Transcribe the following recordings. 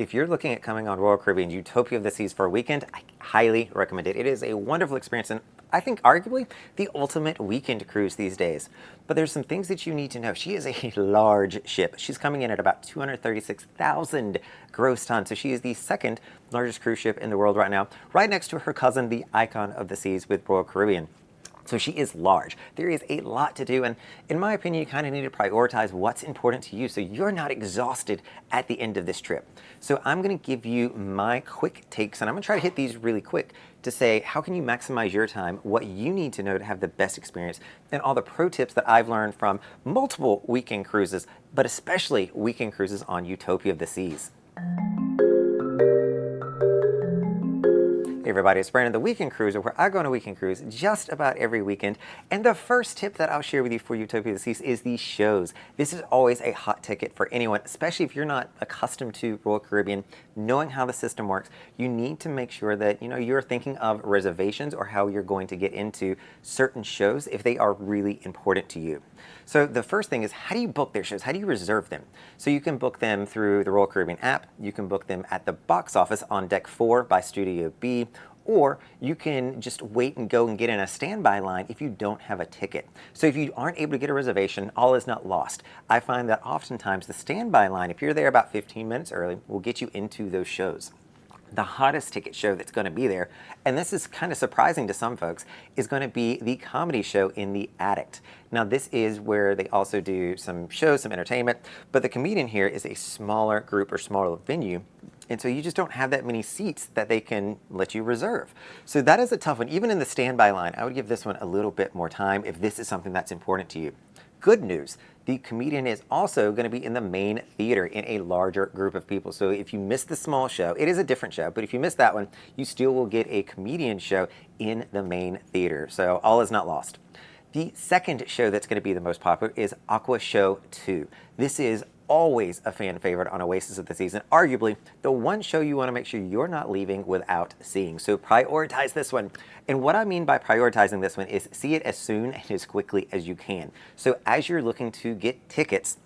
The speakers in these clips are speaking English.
If you're looking at coming on Royal Caribbean Utopia of the Seas for a weekend, I highly recommend it. It is a wonderful experience and I think arguably the ultimate weekend cruise these days. But there's some things that you need to know. She is a large ship. She's coming in at about 236,000 gross tons. So she is the second largest cruise ship in the world right now, right next to her cousin, the Icon of the Seas with Royal Caribbean. So she is large. There is a lot to do, and in my opinion, you kind of need to prioritize what's important to you so you're not exhausted at the end of this trip. So I'm going to give you my quick takes, and I'm going to try to hit these really quick to say how can you maximize your time, what you need to know to have the best experience, and all the pro tips that I've learned from multiple weekend cruises, but especially weekend cruises on Utopia of the Seas. Hey everybody, it's Brandon, the Weekend Cruiser, where I go on a weekend cruise just about every weekend. And the first tip that I'll share with you for Utopia of the Seas is the shows. This is always a hot ticket for anyone, especially if you're not accustomed to Royal Caribbean, knowing how the system works. You need to make sure that you're thinking of reservations or how you're going to get into certain shows if they are really important to you. So the first thing is, how do you book their shows? How do you reserve them? So you can book them through the Royal Caribbean app. You can book them at the box office on Deck 4 by Studio B. Or you can just wait and go and get in a standby line if you don't have a ticket. So if you aren't able to get a reservation, all is not lost. I find that oftentimes the standby line, if you're there about 15 minutes early, will get you into those shows. The hottest ticket show that's going to be there, and this is kind of surprising to some folks, is going to be the comedy show in the Addict. Now this is where they also do some shows, some entertainment, but the comedian here is a smaller group or smaller venue, and so you just don't have that many seats that they can let you reserve. So that is a tough one. Even in the standby line, I would give this one a little bit more time if this is something that's important to you. Good news, the comedian is also going to be in the main theater in a larger group of people. So if you miss the small show, it is a different show, but if you miss that one, you still will get a comedian show in the main theater. So all is not lost. The second show that's going to be the most popular is Aqua Show 2. This is always a fan favorite on Oasis of the season, arguably the one show you want to make sure you're not leaving without seeing. So prioritize this one. And what I mean by prioritizing this one is see it as soon and as quickly as you can. So as you're looking to get tickets,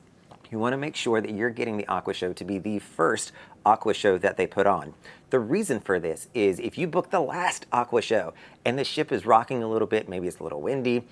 you want to make sure that you're getting the Aqua Show to be the first Aqua Show that they put on. The reason for this is if you book the last Aqua Show and the ship is rocking a little bit, maybe it's a little windy,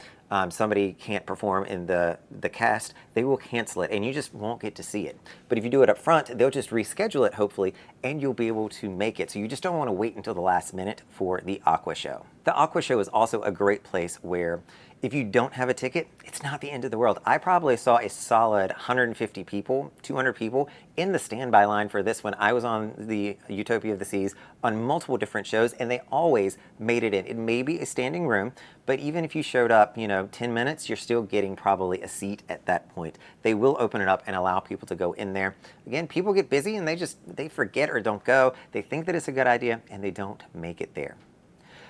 somebody can't perform in the cast, they will cancel it and you just won't get to see it. But if you do it up front, they'll just reschedule it hopefully and you'll be able to make it. So you just don't want to wait until the last minute for the Aqua Show. The Aqua Show is also a great place where if you don't have a ticket, it's not the end of the world. I probably saw a solid 150 people, 200 people in the standby line for this one. I was on the Utopia of the Seas on multiple different shows and they always made it in. It may be a standing room, but even if you showed up, 10 minutes, you're still getting probably a seat at that point. They will open it up and allow people to go in there. Again, people get busy and they forget or don't go. They think that it's a good idea and they don't make it there.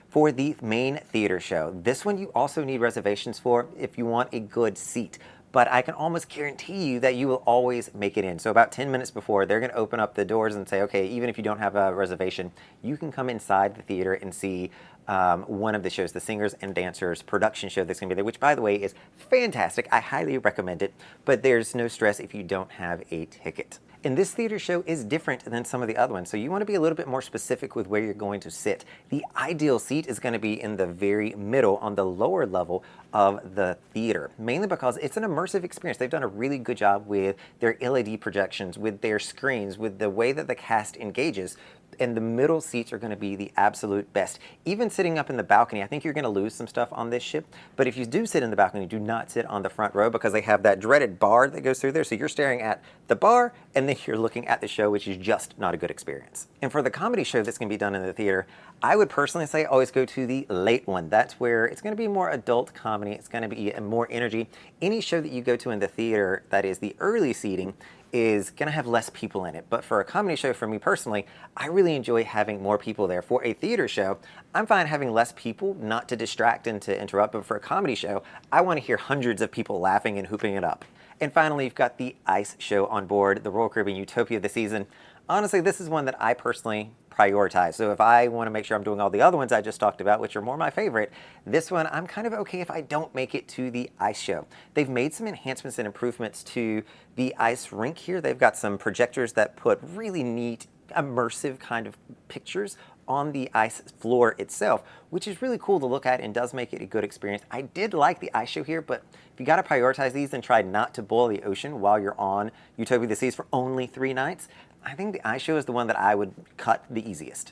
For the main theater show, this one you also need reservations for if you want a good seat. But I can almost guarantee you that you will always make it in. So about 10 minutes before, they're going to open up the doors and say, okay, even if you don't have a reservation, you can come inside the theater and see one of the shows, the Singers and Dancers production show that's going to be there, which by the way is fantastic. I highly recommend it, but there's no stress if you don't have a ticket. And this theater show is different than some of the other ones, so you want to be a little bit more specific with where you're going to sit. The ideal seat is going to be in the very middle on the lower level of the theater, mainly because it's an immersive experience. They've done a really good job with their LED projections, with their screens, with the way that the cast engages. And the middle seats are going to be the absolute best. Even sitting up in the balcony, I think you're going to lose some stuff on this ship. But if you do sit in the balcony, do not sit on the front row because they have that dreaded bar that goes through there. So you're staring at the bar and then you're looking at the show, which is just not a good experience. And for the comedy show that's going to be done in the theater, I would personally say always go to the late one. That's where it's going to be more adult comedy. It's going to be more energy. Any show that you go to in the theater that is the early seating is going to have less people in it. But for a comedy show, for me personally, I really enjoy having more people there. For a theater show, I'm fine having less people, not to distract and to interrupt, but for a comedy show, I want to hear hundreds of people laughing and hooping it up. And finally, you've got the ice show on board the Royal Caribbean Utopia of the season. Honestly, this is one that I personally prioritize. So if I want to make sure I'm doing all the other ones I just talked about, which are more my favorite, this one I'm kind of okay if I don't make it to the ice show. They've made some enhancements and improvements to the ice rink here. They've got some projectors that put really neat immersive kind of pictures on the ice floor itself, which is really cool to look at and does make it a good experience. I did like the ice show here, but if you got to prioritize these and try not to boil the ocean while you're on Utopia of the Seas for only 3 nights, I think the ice show is the one that I would cut the easiest.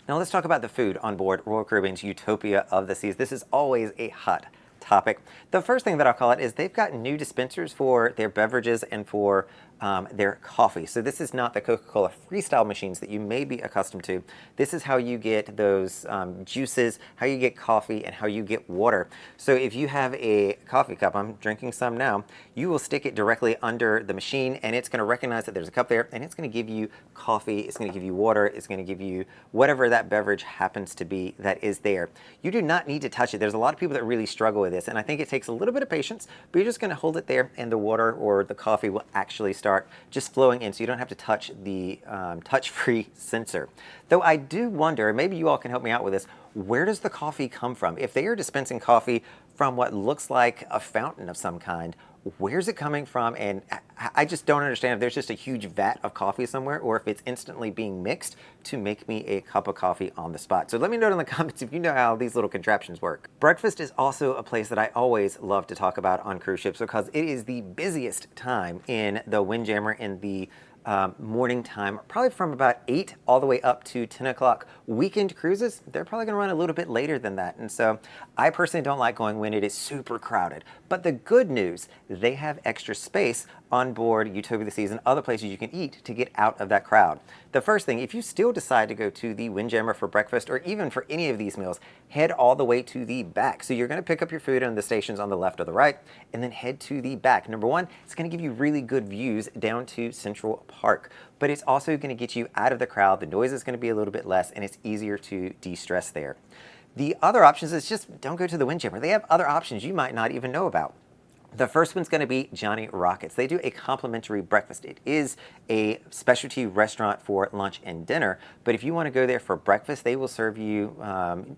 Now let's talk about the food on board Royal Caribbean's Utopia of the Seas. This is always a hot topic. The first thing that I'll call it is they've got new dispensers for their beverages and for their coffee. So this is not the Coca-Cola freestyle machines that you may be accustomed to. This is how you get those juices, how you get coffee, and how you get water. So if you have a coffee cup, I'm drinking some now, you will stick it directly under the machine and it's going to recognize that there's a cup there and it's going to give you coffee, it's going to give you water, it's going to give you whatever that beverage happens to be that is there. You do not need to touch it. There's a lot of people that really struggle with this, and I think it takes a little bit of patience, but you're just going to hold it there and the water or the coffee will actually start just flowing in, so you don't have to touch the touch-free sensor. Though I do wonder, maybe you all can help me out with this, where does the coffee come from? If they are dispensing coffee from what looks like a fountain of some kind, where's it coming from? And I just don't understand if there's just a huge vat of coffee somewhere or if it's instantly being mixed to make me a cup of coffee on the spot. So let me know in the comments if you know how these little contraptions work. Breakfast is also a place that I always love to talk about on cruise ships because it is the busiest time in the Windjammer in the morning time, probably from about 8 all the way up to 10 o'clock. Weekend cruises, they're probably going to run a little bit later than that. And so I personally don't like going when it is super crowded. But the good news, they have extra space on board Utopia of the Seas and other places you can eat to get out of that crowd. The first thing, if you still decide to go to the Windjammer for breakfast or even for any of these meals, head all the way to the back. So you're going to pick up your food on the stations on the left or the right and then head to the back. Number one, it's going to give you really good views down to Central Park, but it's also going to get you out of the crowd. The noise is going to be a little bit less and it's easier to de-stress there. The other options is just don't go to the Windjammer. They have other options you might not even know about. The first one's going to be Johnny Rockets. They do a complimentary breakfast. It is a specialty restaurant for lunch and dinner, but if you want to go there for breakfast, they will serve you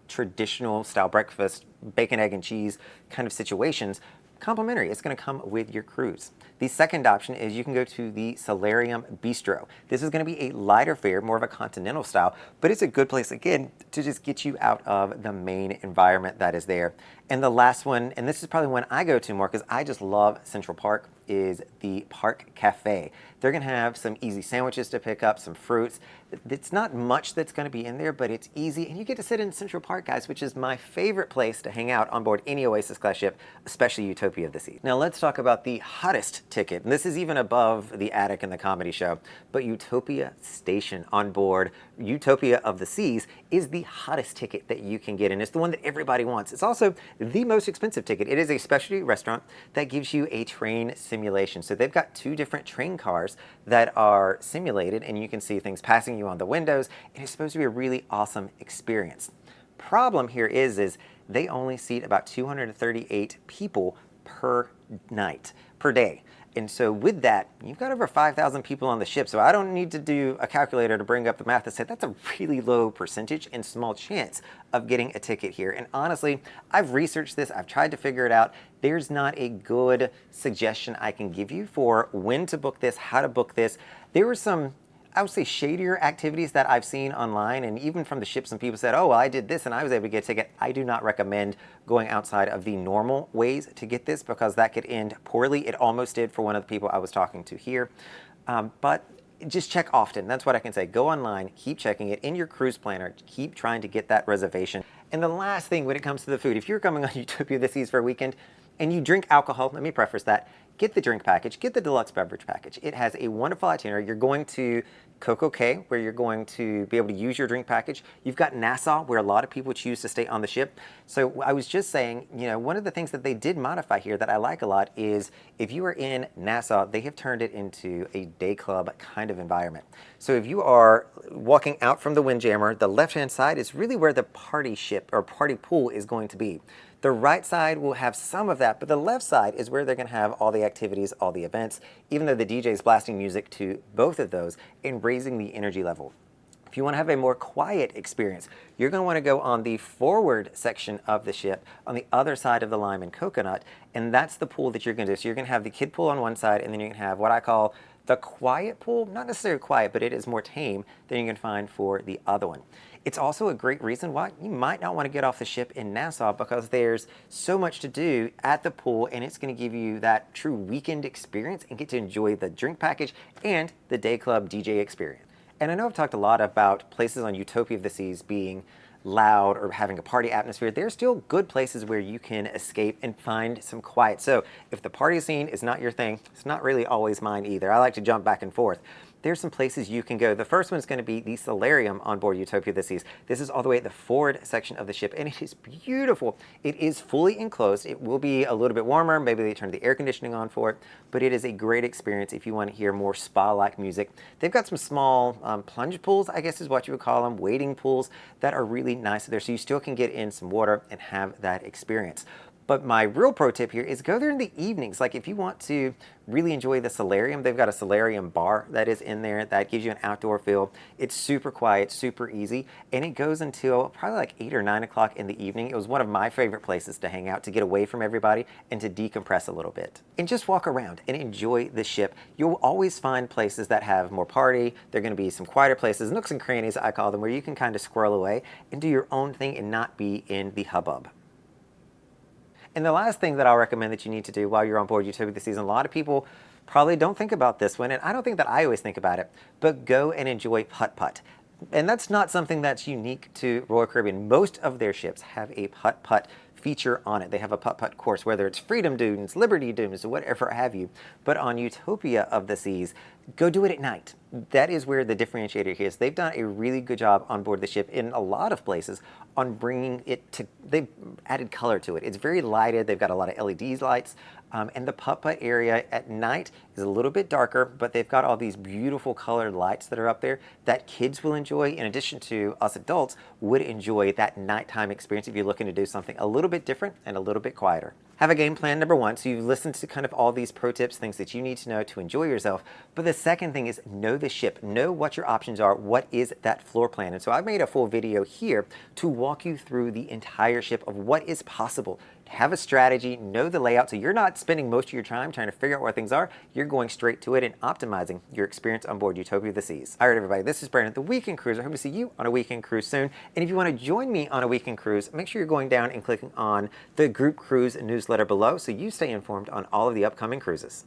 traditional style breakfast, bacon, egg, and cheese kind of situations. Complimentary. It's going to come with your cruise. The second option is you can go to the Solarium Bistro. This is going to be a lighter fare, more of a continental style, but it's a good place, again, to just get you out of the main environment that is there. And the last one, and this is probably one I go to more because I just love Central Park, is the Park Cafe. They're going to have some easy sandwiches to pick up, some fruits. It's not much that's going to be in there, but it's easy. And you get to sit in Central Park, guys, which is my favorite place to hang out on board any Oasis class ship, especially Utopia of the Seas. Now let's talk about the hottest ticket. And this is even above the attic in the comedy show, but Utopia Station on board Utopia of the Seas is the hottest ticket that you can get, and it's the one that everybody wants. It's also the most expensive ticket. It is a specialty restaurant that gives you a train simulation. So they've got 2 different train cars that are simulated, and you can see things passing you on the windows, and it's supposed to be a really awesome experience. Problem here is they only seat about 238 people per night, per day. And so with that, you've got over 5,000 people on the ship. So I don't need to do a calculator to bring up the math that said that's a really low percentage and small chance of getting a ticket here. And honestly, I've researched this. I've tried to figure it out. There's not a good suggestion I can give you for when to book this, how to book this. There were some, I would say, shadier activities that I've seen online, and even from the ship, some people said, oh, well, I did this and I was able to get a ticket. I do not recommend going outside of the normal ways to get this because that could end poorly. It almost did for one of the people I was talking to here. But just check often. That's what I can say. Go online, keep checking it in your cruise planner, keep trying to get that reservation. And the last thing when it comes to the food, if you're coming on Utopia of the Seas for a weekend and you drink alcohol, let me preface that, get the drink package, get the deluxe beverage package. It has a wonderful itinerary. You're going to Coco Cay, where you're going to be able to use your drink package. You've got Nassau, where a lot of people choose to stay on the ship. So I was just saying, you know, one of the things that they did modify here that I like a lot is if you are in Nassau, they have turned it into a day club kind of environment. So if you are walking out from the Windjammer, the left-hand side is really where the party ship or party pool is going to be. The right side will have some of that, but the left side is where they're going to have all the activities, all the events, even though the DJ is blasting music to both of those and raising the energy level. If you want to have a more quiet experience, you're going to want to go on the forward section of the ship on the other side of the lime and coconut, and that's the pool that you're going to do. So you're going to have the kid pool on one side, and then you're going to have what I call The quiet pool, not necessarily quiet, but it is more tame than you can find for the other one. It's also a great reason why you might not want to get off the ship in Nassau, because there's so much to do at the pool, and it's going to give you that true weekend experience and get to enjoy the drink package and the day club DJ experience. And I know I've talked a lot about places on Utopia of the Seas being loud or having a party atmosphere. There's still good places where you can escape and find some quiet. So if the party scene is not your thing, it's not really always mine either. I like to jump back and forth. There's some places you can go. The first one is going to be the solarium on board Utopia of the Seas. This is all the way at the forward section of the ship, and it is beautiful. It is fully enclosed. It will be a little bit warmer. Maybe they turn the air conditioning on for it, but it is a great experience if you want to hear more spa-like music. They've got some small plunge pools, I guess is what you would call them, wading pools that are really nice there, so you still can get in some water and have that experience. But my real pro tip here is go there in the evenings. Like if you want to really enjoy the solarium, they've got a solarium bar that is in there that gives you an outdoor feel. It's super quiet, super easy, and it goes until probably like 8 or 9 o'clock in the evening. It was one of my favorite places to hang out, to get away from everybody and to decompress a little bit. And just walk around and enjoy the ship. You'll always find places that have more party. There are going to be some quieter places, nooks and crannies I call them, where you can kind of squirrel away and do your own thing and not be in the hubbub. And the last thing that I'll recommend that you need to do while you're on board Utopia of the Seas, a lot of people probably don't think about this one, and I don't think that I always think about it, but go and enjoy putt-putt. And that's not something that's unique to Royal Caribbean. Most of their ships have a putt-putt feature on it. They have a putt-putt course, whether it's Freedom Dunes, Liberty Dunes, or whatever have you. But on Utopia of the Seas, go do it at night. That is where the differentiator here is. They've done a really good job on board the ship in a lot of places on bringing it to, they've added color to it. It's very lighted. They've got a lot of LED lights. And the putt-putt area at night is a little bit darker, but they've got all these beautiful colored lights that are up there that kids will enjoy, in addition to us adults would enjoy that nighttime experience if you're looking to do something a little bit different and a little bit quieter. Have a game plan, number one. So you've listened to kind of all these pro tips, things that you need to know to enjoy yourself. But the second thing is know the ship, know what your options are, what is that floor plan. And so I've made a full video here to walk you through the entire ship of what is possible. Have a strategy, know the layout, so you're not spending most of your time trying to figure out where things are. You're going straight to it and optimizing your experience on board Utopia of the Seas. All right, everybody, this is Brandon, the Weekend Cruiser. I hope to see you on a weekend cruise soon. And if you want to join me on a weekend cruise, make sure you're going down and clicking on the group cruise newsletter below so you stay informed on all of the upcoming cruises.